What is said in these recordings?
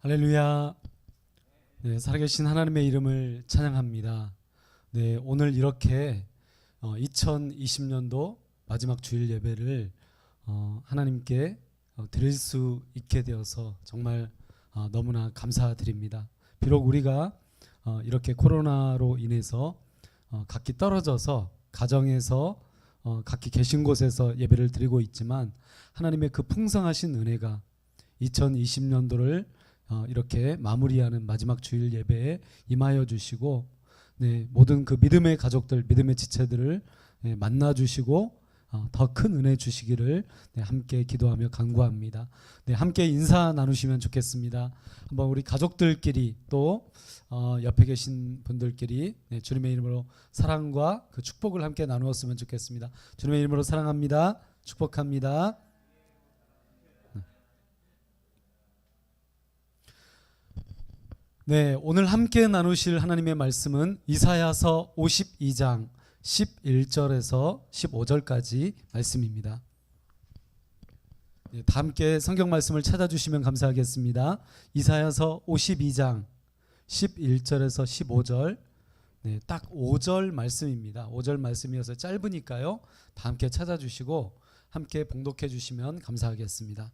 할렐루야. 네, 살아계신 하나님의 이름을 찬양합니다. 네, 오늘 이렇게 2020년도 마지막 주일 예배를 하나님께 드릴 수 있게 되어서 정말 너무나 감사드립니다. 비록 우리가 이렇게 코로나로 인해서 각기 떨어져서 가정에서 각기 계신 곳에서 예배를 드리고 있지만 하나님의 그 풍성하신 은혜가 2020년도를 이렇게 마무리하는 마지막 주일 예배에 임하여 주시고, 네, 모든 그 믿음의 가족들, 믿음의 지체들을 만나 주시고 더 큰 은혜 주시기를 함께 기도하며 간구합니다. 네, 함께 인사 나누시면 좋겠습니다. 한번 우리 가족들끼리 또 옆에 계신 분들끼리 주님의 이름으로 사랑과 그 축복을 함께 나누었으면 좋겠습니다. 주님의 이름으로 사랑합니다. 축복합니다. 네, 오늘 함께 나누실 하나님의 말씀은 이사야서 52장 11절에서 15절까지 말씀입니다. 네, 다 함께 성경 말씀을 찾아주시면 감사하겠습니다. 이사야서 52장 11절에서 15절, 네, 딱 5절 말씀입니다. 5절 말씀이어서 짧으니까요, 다 함께 찾아주시고 함께 봉독해 주시면 감사하겠습니다.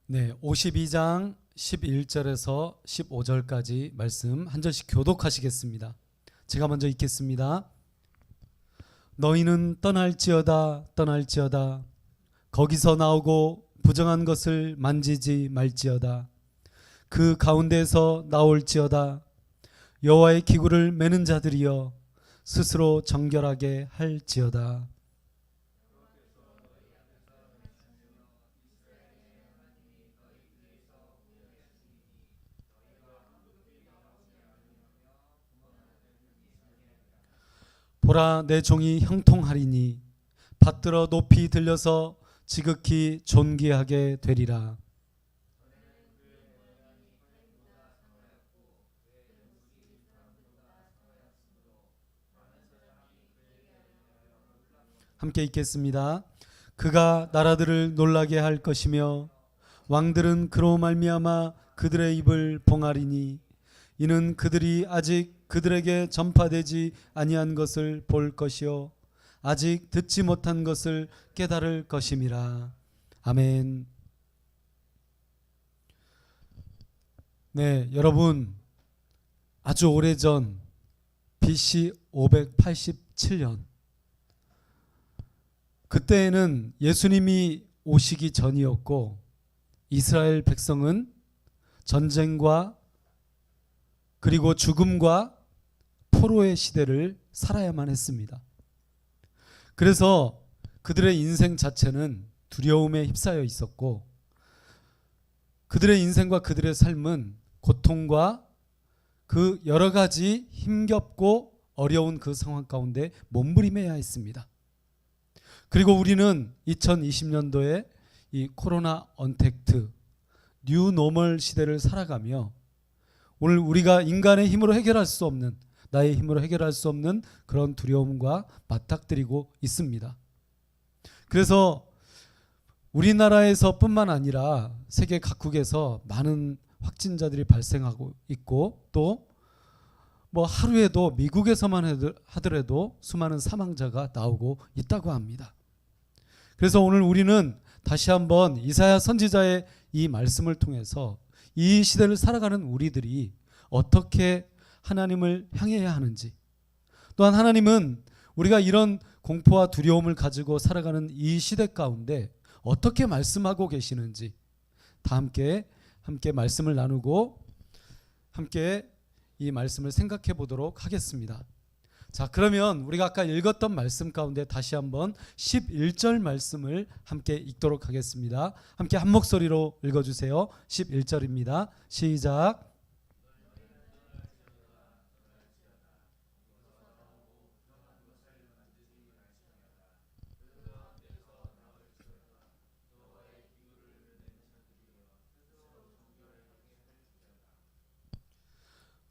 네, 52장 11절에서 15절까지 말씀 한 절씩 교독하시겠습니다. 제가 먼저 읽겠습니다. 너희는 떠날지어다 떠날지어다 거기서 나오고 부정한 것을 만지지 말지어다 그 가운데에서 나올지어다 여호와의 기구를 매는 자들이여 스스로 정결하게 할지어다. 보라, 내 종이 형통하리니 받들어 높이 들려서 지극히 존귀하게 되리라. 함께 읽겠습니다. 그가 나라들을 놀라게 할 것이며 왕들은 그로 말미암아 그들의 입을 봉하리니 이는 그들이 아직 그들에게 전파되지 아니한 것을 볼 것이요 아직 듣지 못한 것을 깨달을 것임이라. 아멘. 네, 여러분, 아주 오래전 BC 587년, 그때에는 예수님이 오시기 전이었고 이스라엘 백성은 전쟁과 그리고 죽음과 포로의 시대를 살아야만 했습니다. 그래서 그들의 인생 자체는 두려움에 휩싸여 있었고 그들의 인생과 그들의 삶은 고통과 그 여러 가지 힘겹고 어려운 그 상황 가운데 몸부림해야 했습니다. 그리고 우리는 2020년도에 이 코로나 언택트 뉴 노멀 시대를 살아가며 오늘 우리가 인간의 힘으로 해결할 수 없는, 나의 힘으로 해결할 수 없는 그런 두려움과 맞닥뜨리고 있습니다. 그래서 우리나라에서 뿐만 아니라 세계 각국에서 많은 확진자들이 발생하고 있고 또 뭐 하루에도 미국에서만 하더라도 수많은 사망자가 나오고 있다고 합니다. 그래서 오늘 우리는 다시 한번 이사야 선지자의 이 말씀을 통해서 이 시대를 살아가는 우리들이 어떻게 하나님을 향해야 하는지, 또한 하나님은 우리가 이런 공포와 두려움을 가지고 살아가는 이 시대 가운데 어떻게 말씀하고 계시는지 다 함께 말씀을 나누고 함께 이 말씀을 생각해 보도록 하겠습니다. 자, 그러면 우리가 아까 읽었던 말씀 가운데 다시 한번 11절 말씀을 함께 읽도록 하겠습니다. 함께 한 목소리로 읽어주세요. 11절입니다. 시작.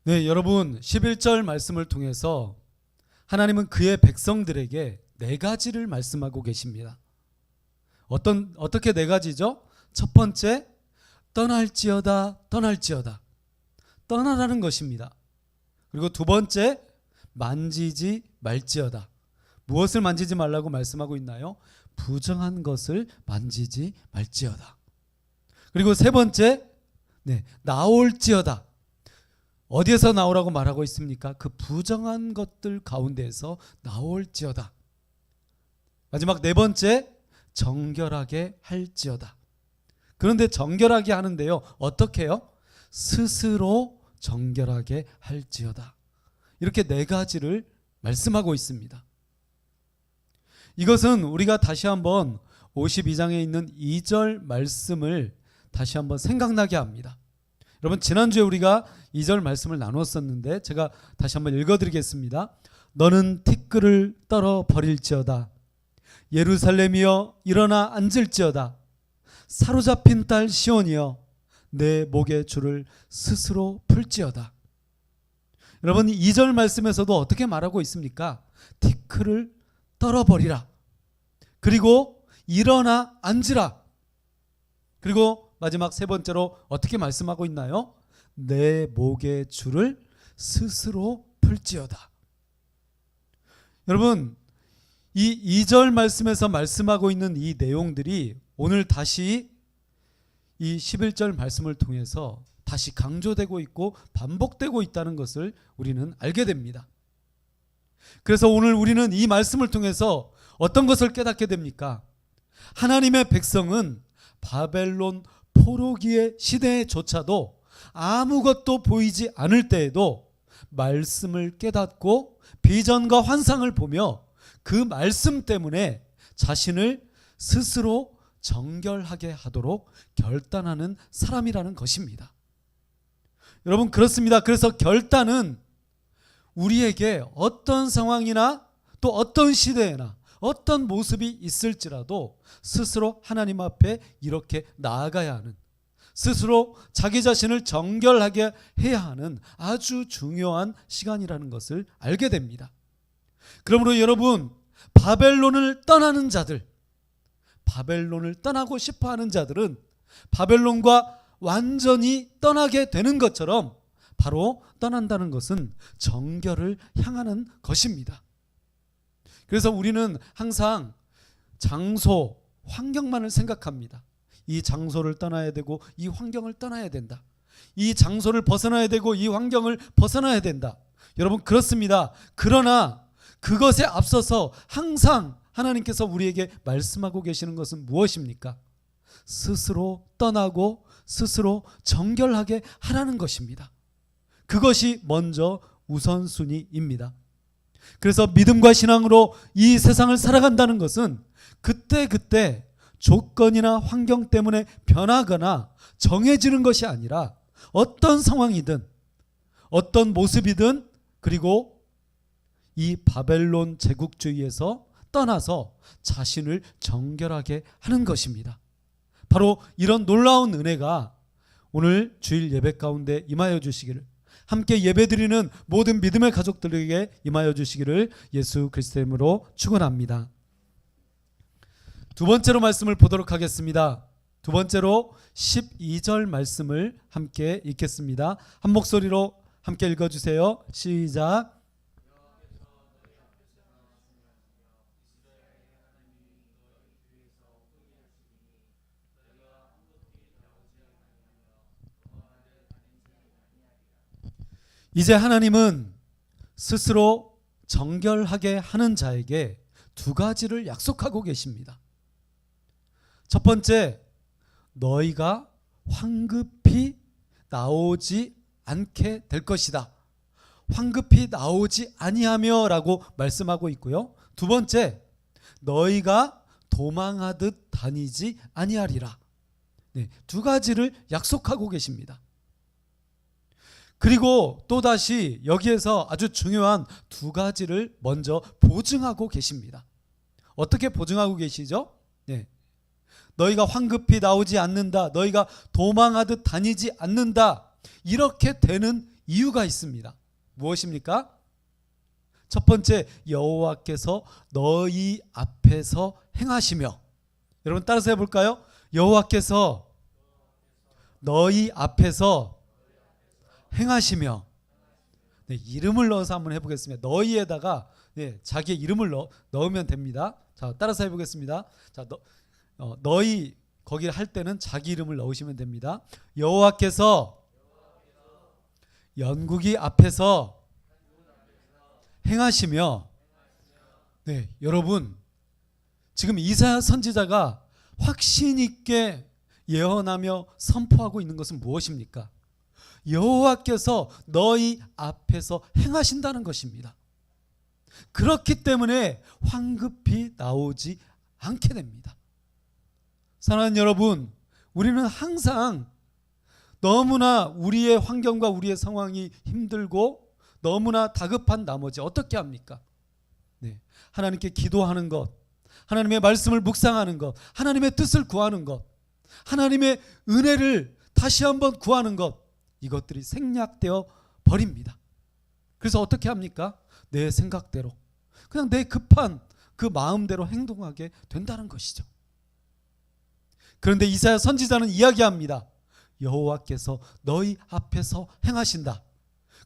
네, 여러분 11절 말씀을 통해서 하나님은 그의 백성들에게 네 가지를 말씀하고 계십니다. 어떻게 네 가지죠? 첫 번째, 떠날지어다 떠나라는 것입니다. 그리고 두 번째, 만지지 말지어다. 무엇을 만지지 말라고 말씀하고 있나요? 부정한 것을 만지지 말지어다. 그리고 세 번째, 나올지어다. 어디에서 나오라고 말하고 있습니까? 그 부정한 것들 가운데에서 나올지어다. 마지막 네 번째, 정결하게 할지어다. 그런데 정결하게 하는데요, 어떻게 해요? 스스로 정결하게 할지어다. 이렇게 네 가지를 말씀하고 있습니다. 이것은 우리가 다시 한번 52장에 있는 2절 말씀을 다시 한번 생각나게 합니다. 여러분, 지난주에 우리가 2절 말씀을 나눴었는데 제가 다시 한번 읽어드리겠습니다. 너는 티끌을 떨어 버릴지어다. 예루살렘이여 일어나 앉을지어다. 사로잡힌 딸 시온이여 내 목의 줄을 스스로 풀지어다. 여러분, 2절 말씀에서도 어떻게 말하고 있습니까? 티끌을 떨어버리라. 그리고 일어나 앉으라. 그리고 마지막 세 번째로 어떻게 말씀하고 있나요? 내 목의 줄을 스스로 풀지어다. 여러분, 이 2절 말씀에서 말씀하고 있는 이 내용들이 오늘 다시 이 11절 말씀을 통해서 다시 강조되고 있고 반복되고 있다는 것을 우리는 알게 됩니다. 그래서 오늘 우리는 이 말씀을 통해서 어떤 것을 깨닫게 됩니까? 하나님의 백성은 바벨론 포로기의 시대조차도 아무것도 보이지 않을 때에도 말씀을 깨닫고 비전과 환상을 보며 그 말씀 때문에 자신을 스스로 정결하게 하도록 결단하는 사람이라는 것입니다. 여러분, 그렇습니다. 그래서 결단은 우리에게 어떤 상황이나 또 어떤 시대에나 어떤 모습이 있을지라도 스스로 하나님 앞에 이렇게 나아가야 하는, 스스로 자기 자신을 정결하게 해야 하는 아주 중요한 시간이라는 것을 알게 됩니다. 그러므로 여러분, 바벨론을 떠나는 자들, 바벨론을 떠나고 싶어하는 자들은 바벨론과 완전히 떠나게 되는 것처럼 바로 떠난다는 것은 정결을 향하는 것입니다. 그래서 우리는 항상 장소, 환경만을 생각합니다. 이 장소를 떠나야 되고 이 환경을 떠나야 된다. 이 장소를 벗어나야 되고 이 환경을 벗어나야 된다. 여러분, 그렇습니다. 그러나 그것에 앞서서 항상 하나님께서 우리에게 말씀하고 계시는 것은 무엇입니까? 스스로 떠나고 스스로 정결하게 하라는 것입니다. 그것이 먼저 우선순위입니다. 그래서 믿음과 신앙으로 이 세상을 살아간다는 것은 그때그때 조건이나 환경 때문에 변하거나 정해지는 것이 아니라 어떤 상황이든 어떤 모습이든, 그리고 이 바벨론 제국주의에서 떠나서 자신을 정결하게 하는 것입니다. 바로 이런 놀라운 은혜가 오늘 주일 예배 가운데 임하여 주시기를, 함께 예배드리는 모든 믿음의 가족들에게 임하여 주시기를 예수 그리스도의 이름으로 축원합니다. 두 번째로 말씀을 보도록 하겠습니다. 두 번째로 12절 말씀을 함께 읽겠습니다. 한 목소리로 함께 읽어주세요. 시작. 이제 하나님은 스스로 정결하게 하는 자에게 두 가지를 약속하고 계십니다. 첫 번째, 너희가 황급히 나오지 않게 될 것이다. 황급히 나오지 아니하며 라고 말씀하고 있고요. 두 번째, 너희가 도망하듯 다니지 아니하리라. 두 가지를 약속하고 계십니다. 그리고 또다시 여기에서 아주 중요한 두 가지를 먼저 보증하고 계십니다. 어떻게 보증하고 계시죠? 너희가 황급히 나오지 않는다, 너희가 도망하듯 다니지 않는다, 이렇게 되는 이유가 있습니다. 무엇입니까? 첫 번째, 여호와께서 너희 앞에서 행하시며. 여러분 따라서 해볼까요? 여호와께서 너희 앞에서 행하시며. 네, 이름을 넣어서 한번 해보겠습니다. 너희에다가 자기의 이름을 넣으면 됩니다. 자, 따라서 해보겠습니다. 자, 너희 거기 할 때는 자기 이름을 넣으시면 됩니다. 여호와께서 연국이 앞에서 행하시며. 네, 여러분 지금 이사야 선지자가 확신 있게 예언하며 선포하고 있는 것은 무엇입니까? 여호와께서 너희 앞에서 행하신다는 것입니다. 그렇기 때문에 황급히 나오지 않게 됩니다. 사랑하는 여러분, 우리는 항상 너무나 우리의 환경과 우리의 상황이 힘들고 너무나 다급한 나머지 어떻게 합니까? 네, 하나님께 기도하는 것, 하나님의 말씀을 묵상하는 것, 하나님의 뜻을 구하는 것, 하나님의 은혜를 다시 한번 구하는 것, 이것들이 생략되어 버립니다. 그래서 어떻게 합니까? 내 생각대로, 그냥 내 급한 그 마음대로 행동하게 된다는 것이죠. 그런데 이사야 선지자는 이야기합니다. 여호와께서 너희 앞에서 행하신다.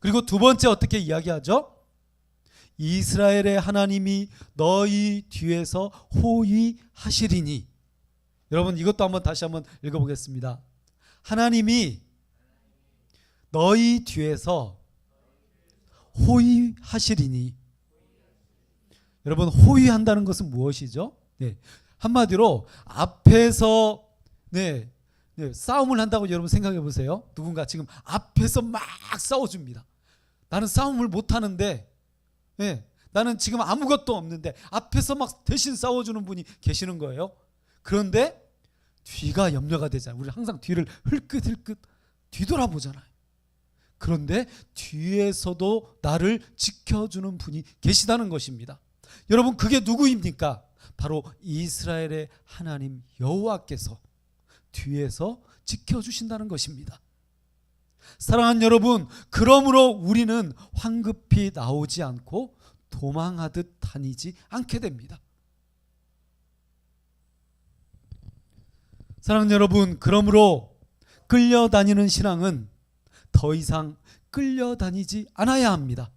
그리고 두 번째 어떻게 이야기하죠? 이스라엘의 하나님이 너희 뒤에서 호위하시리니. 여러분 이것도 한번 다시 한번 읽어보겠습니다. 하나님이 너희 뒤에서 호위하시리니. 여러분 호위한다는 것은 무엇이죠? 네, 한마디로 앞에서 싸움을 한다고 여러분 생각해 보세요. 누군가 지금 앞에서 막 싸워줍니다. 나는 싸움을 못하는데, 나는 지금 아무것도 없는데 앞에서 막 대신 싸워주는 분이 계시는 거예요. 그런데 뒤가 염려가 되잖아요. 우리 항상 뒤를 흘끗흘끗 뒤돌아보잖아요. 그런데 뒤에서도 나를 지켜주는 분이 계시다는 것입니다. 여러분 그게 누구입니까? 바로 이스라엘의 하나님 여호와께서 뒤에서 지켜주신다는 것입니다. 사랑하는 여러분, 그러므로 우리는 황급히 나오지 않고 도망하듯 다니지 않게 됩니다. 사랑하는 여러분, 그러므로 끌려다니는 신앙은 더 이상 끌려다니지 않아야 합니다.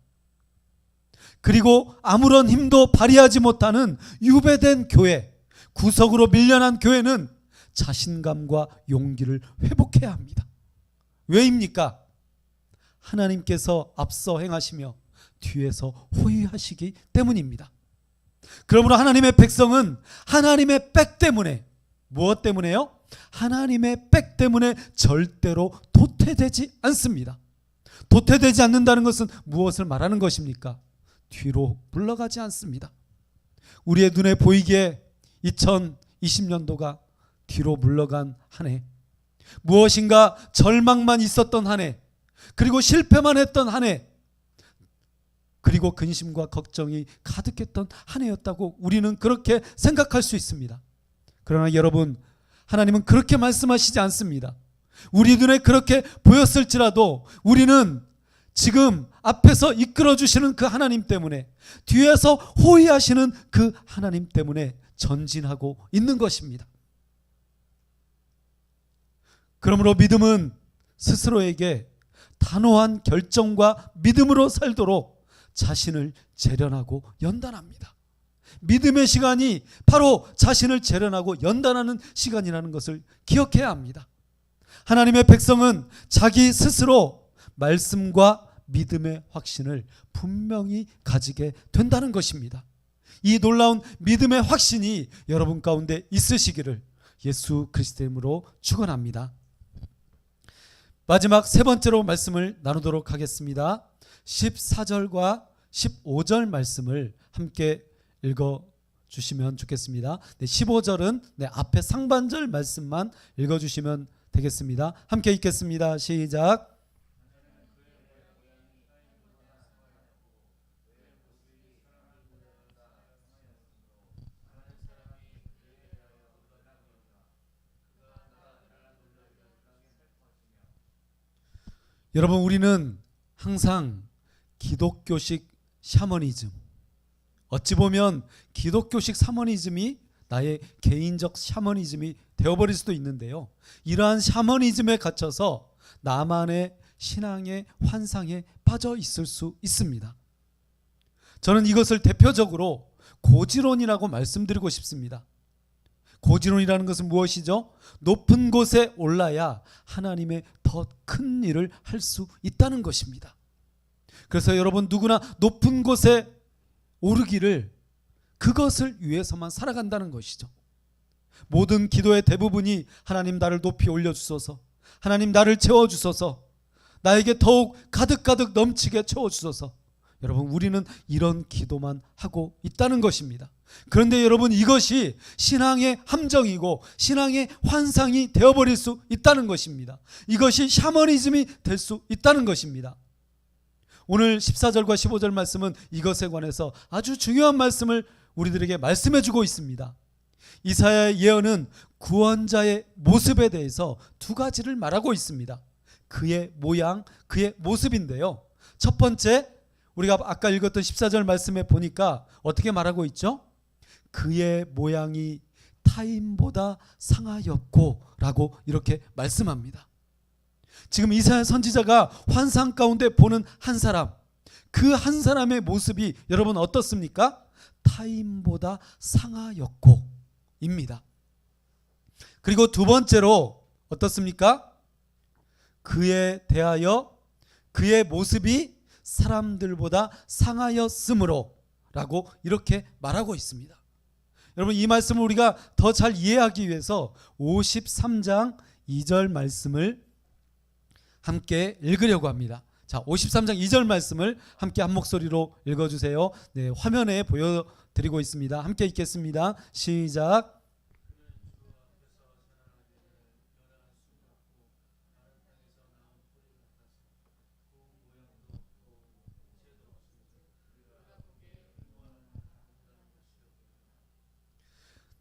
그리고 아무런 힘도 발휘하지 못하는 유배된 교회, 구석으로 밀려난 교회는 자신감과 용기를 회복해야 합니다. 왜입니까? 하나님께서 앞서 행하시며 뒤에서 호위하시기 때문입니다. 그러므로 하나님의 백성은 하나님의 백 때문에, 무엇 때문에요? 하나님의 백 때문에 절대로 도태되지 않습니다. 도태되지 않는다는 것은 무엇을 말하는 것입니까? 뒤로 물러가지 않습니다. 우리의 눈에 보이기에 2020년도가 뒤로 물러간 한 해, 무엇인가 절망만 있었던 한 해, 그리고 실패만 했던 한 해, 그리고 근심과 걱정이 가득했던 한 해였다고 우리는 그렇게 생각할 수 있습니다. 그러나 여러분, 하나님은 그렇게 말씀하시지 않습니다. 우리 눈에 그렇게 보였을지라도 우리는 지금 앞에서 이끌어주시는 그 하나님 때문에, 뒤에서 호위하시는 그 하나님 때문에 전진하고 있는 것입니다. 그러므로 믿음은 스스로에게 단호한 결정과 믿음으로 살도록 자신을 재련하고 연단합니다. 믿음의 시간이 바로 자신을 재련하고 연단하는 시간이라는 것을 기억해야 합니다. 하나님의 백성은 자기 스스로 말씀과 믿음의 확신을 분명히 가지게 된다는 것입니다. 이 놀라운 믿음의 확신이 여러분 가운데 있으시기를 예수 그리스도의 이름으로 축원합니다. 마지막 세 번째로 말씀을 나누도록 하겠습니다. 14절과 15절 말씀을 함께 읽어주시면 좋겠습니다. 15절은 앞에 상반절 말씀만 읽어주시면 되겠습니다. 함께 읽겠습니다. 시작. 여러분, 우리는 항상 기독교식 샤머니즘, 어찌 보면 기독교식 샤머니즘이 나의 개인적 샤머니즘이 되어버릴 수도 있는데요, 이러한 샤머니즘에 갇혀서 나만의 신앙의 환상에 빠져 있을 수 있습니다. 저는 이것을 대표적으로 고지론이라고 말씀드리고 싶습니다. 고지론이라는 것은 무엇이죠? 높은 곳에 올라야 하나님의 더 큰 일을 할 수 있다는 것입니다. 그래서 여러분, 누구나 높은 곳에 오르기를 그것을 위해서만 살아간다는 것이죠. 모든 기도의 대부분이 하나님 나를 높이 올려주소서, 하나님 나를 채워주소서, 나에게 더욱 가득가득 넘치게 채워주소서. 여러분, 우리는 이런 기도만 하고 있다는 것입니다. 그런데 여러분, 이것이 신앙의 함정이고 신앙의 환상이 되어버릴 수 있다는 것입니다. 이것이 샤머니즘이 될 수 있다는 것입니다. 오늘 14절과 15절 말씀은 이것에 관해서 아주 중요한 말씀을 우리들에게 말씀해 주고 있습니다. 이사야의 예언은 구원자의 모습에 대해서 두 가지를 말하고 있습니다. 그의 모양, 그의 모습인데요, 첫 번째, 우리가 아까 읽었던 14절 말씀에 보니까 어떻게 말하고 있죠? 그의 모양이 타인보다 상하였고 라고 이렇게 말씀합니다. 지금 이사야 선지자가 환상 가운데 보는 한 사람, 그 한 사람의 모습이 여러분 어떻습니까? 타인보다 상하였고 입니다. 그리고 두 번째로 어떻습니까? 그에 대하여 그의 모습이 사람들보다 상하였으므로 라고 이렇게 말하고 있습니다. 여러분, 이 말씀을 우리가 더 잘 이해하기 위해서 53장 2절 말씀을 함께 읽으려고 합니다. 자, 53장 2절 말씀을 함께 한 목소리로 읽어주세요. 네, 화면에 보여드리고 있습니다. 함께 읽겠습니다. 시작.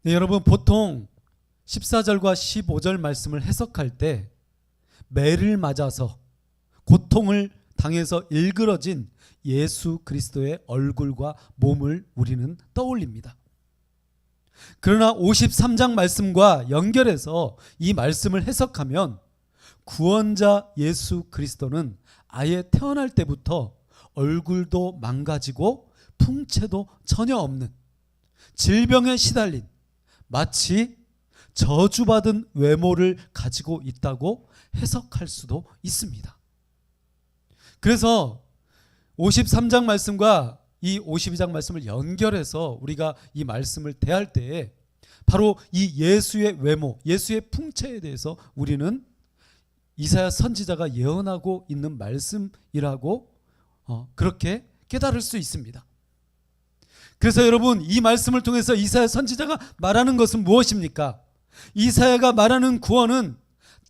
네, 여러분, 보통 14절과 15절 말씀을 해석할 때 매를 맞아서 고통을 당해서 일그러진 예수 그리스도의 얼굴과 몸을 우리는 떠올립니다. 그러나 53장 말씀과 연결해서 이 말씀을 해석하면 구원자 예수 그리스도는 아예 태어날 때부터 얼굴도 망가지고 풍채도 전혀 없는 질병에 시달린 마치 저주받은 외모를 가지고 있다고 해석할 수도 있습니다. 그래서 53장 말씀과 이 52장 말씀을 연결해서 우리가 이 말씀을 대할 때에 바로 이 예수의 외모, 예수의 풍채에 대해서 우리는 이사야 선지자가 예언하고 있는 말씀이라고 그렇게 깨달을 수 있습니다. 그래서 여러분, 이 말씀을 통해서 이사야 선지자가 말하는 것은 무엇입니까? 이사야가 말하는 구원은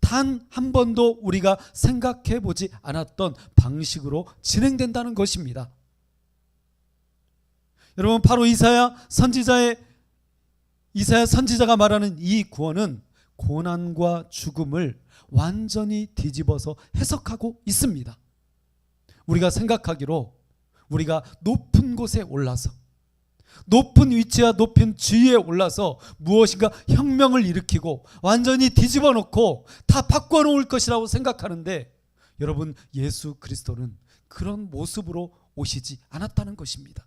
단 한 번도 우리가 생각해 보지 않았던 방식으로 진행된다는 것입니다. 여러분, 바로 이사야 선지자가 말하는 이 구원은 고난과 죽음을 완전히 뒤집어서 해석하고 있습니다. 우리가 생각하기로 우리가 높은 곳에 올라서, 높은 위치와 높은 지위에 올라서 무엇인가 혁명을 일으키고 완전히 뒤집어 놓고 다 바꿔 놓을 것이라고 생각하는데, 여러분, 예수 그리스도는 그런 모습으로 오시지 않았다는 것입니다.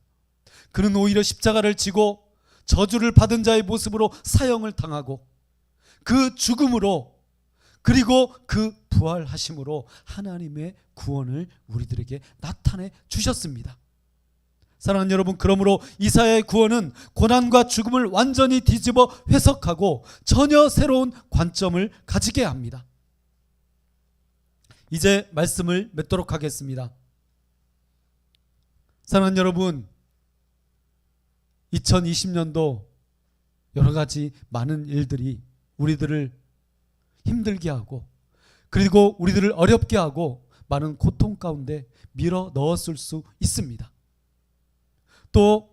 그는 오히려 십자가를 지고 저주를 받은 자의 모습으로 사형을 당하고 그 죽음으로, 그리고 그 부활하심으로 하나님의 구원을 우리들에게 나타내 주셨습니다. 사랑하는 여러분, 그러므로 이사야의 구원은 고난과 죽음을 완전히 뒤집어 해석하고 전혀 새로운 관점을 가지게 합니다. 이제 말씀을 맺도록 하겠습니다. 사랑하는 여러분, 2020년도 여러 가지 많은 일들이 우리들을 힘들게 하고, 그리고 우리들을 어렵게 하고 많은 고통 가운데 밀어 넣었을 수 있습니다. 또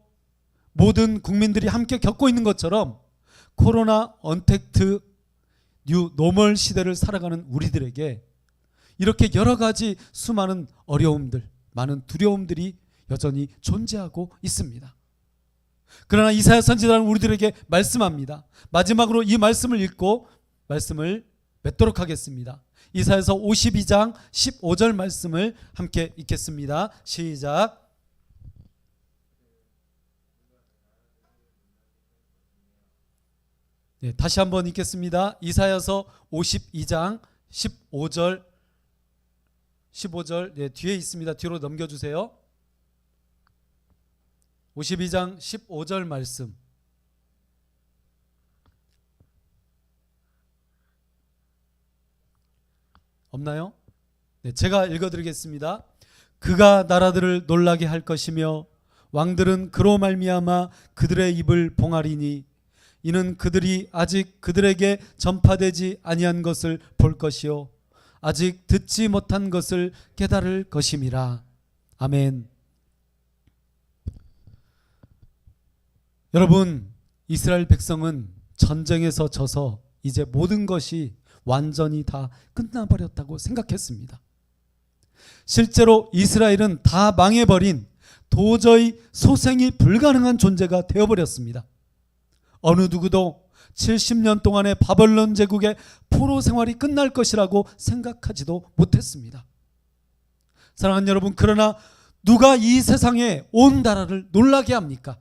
모든 국민들이 함께 겪고 있는 것처럼 코로나 언택트 뉴 노멀 시대를 살아가는 우리들에게 이렇게 여러 가지 수많은 어려움들, 많은 두려움들이 여전히 존재하고 있습니다. 그러나 이사야 선지자는 우리들에게 말씀합니다. 마지막으로 이 말씀을 읽고 말씀을 맺도록 하겠습니다. 이사야서 52장 15절 말씀을 함께 읽겠습니다. 시작. 네, 다시 한번 읽겠습니다. 이사야서 52장 15절 네, 뒤에 있습니다. 뒤로 넘겨주세요. 52장 15절 말씀. 없나요? 네, 제가 읽어드리겠습니다. 그가 나라들을 놀라게 할 것이며 왕들은 그로 말미암아 그들의 입을 봉하리니 이는 그들이 아직 그들에게 전파되지 아니한 것을 볼 것이요 아직 듣지 못한 것을 깨달을 것임이라. 아멘. 여러분, 이스라엘 백성은 전쟁에서 져서 이제 모든 것이 완전히 다 끝나버렸다고 생각했습니다. 실제로 이스라엘은 다 망해버린 도저히 소생이 불가능한 존재가 되어버렸습니다. 어느 누구도 70년 동안의 바벨론 제국의 포로 생활이 끝날 것이라고 생각하지도 못했습니다. 사랑하는 여러분, 그러나 누가 이 세상에 온 나라를 놀라게 합니까?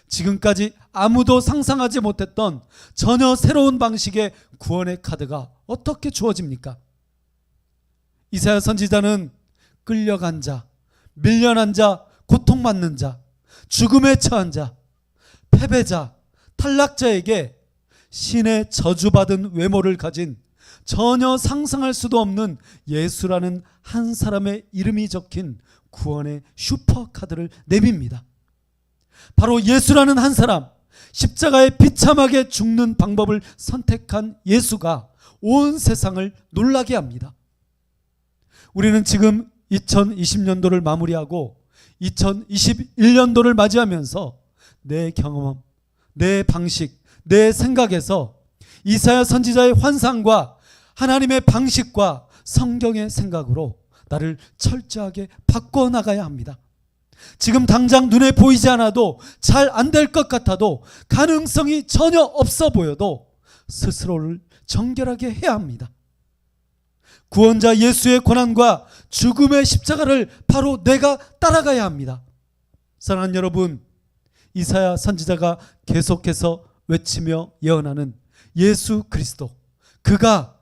지금까지 아무도 상상하지 못했던 전혀 새로운 방식의 구원의 카드가 어떻게 주어집니까? 이사야 선지자는 끌려간 자, 밀려난 자, 고통받는 자, 죽음에 처한 자, 패배자, 탈락자에게 신의 저주받은 외모를 가진 전혀 상상할 수도 없는 예수라는 한 사람의 이름이 적힌 구원의 슈퍼카드를 내밉니다. 바로 예수라는 한 사람, 십자가에 비참하게 죽는 방법을 선택한 예수가 온 세상을 놀라게 합니다. 우리는 지금 2020년도를 마무리하고 2021년도를 맞이하면서 내 경험, 내 방식, 내 생각에서 이사야 선지자의 환상과 하나님의 방식과 성경의 생각으로 나를 철저하게 바꿔나가야 합니다. 지금 당장 눈에 보이지 않아도 잘 안 될 것 같아도 가능성이 전혀 없어 보여도 스스로를 정결하게 해야 합니다. 구원자 예수의 고난과 죽음의 십자가를 바로 내가 따라가야 합니다. 사랑하는 여러분, 이사야 선지자가 계속해서 외치며 예언하는 예수 그리스도, 그가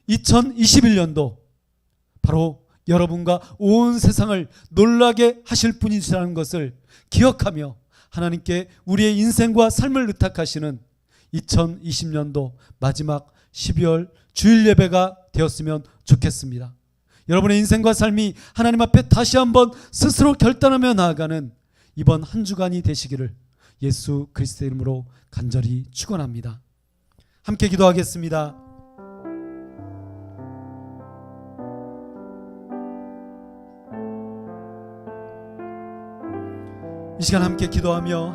2021년도 바로 여러분과 온 세상을 놀라게 하실 분이시라는 것을 기억하며 하나님께 우리의 인생과 삶을 의탁하시는 2020년도 마지막 12월 주일 예배가 되었으면 좋겠습니다. 여러분의 인생과 삶이 하나님 앞에 다시 한번 스스로 결단하며 나아가는 이번 한 주간이 되시기를 예수 그리스도의 이름으로 간절히 축원합니다. 함께 기도하겠습니다. 이 시간 함께 기도하며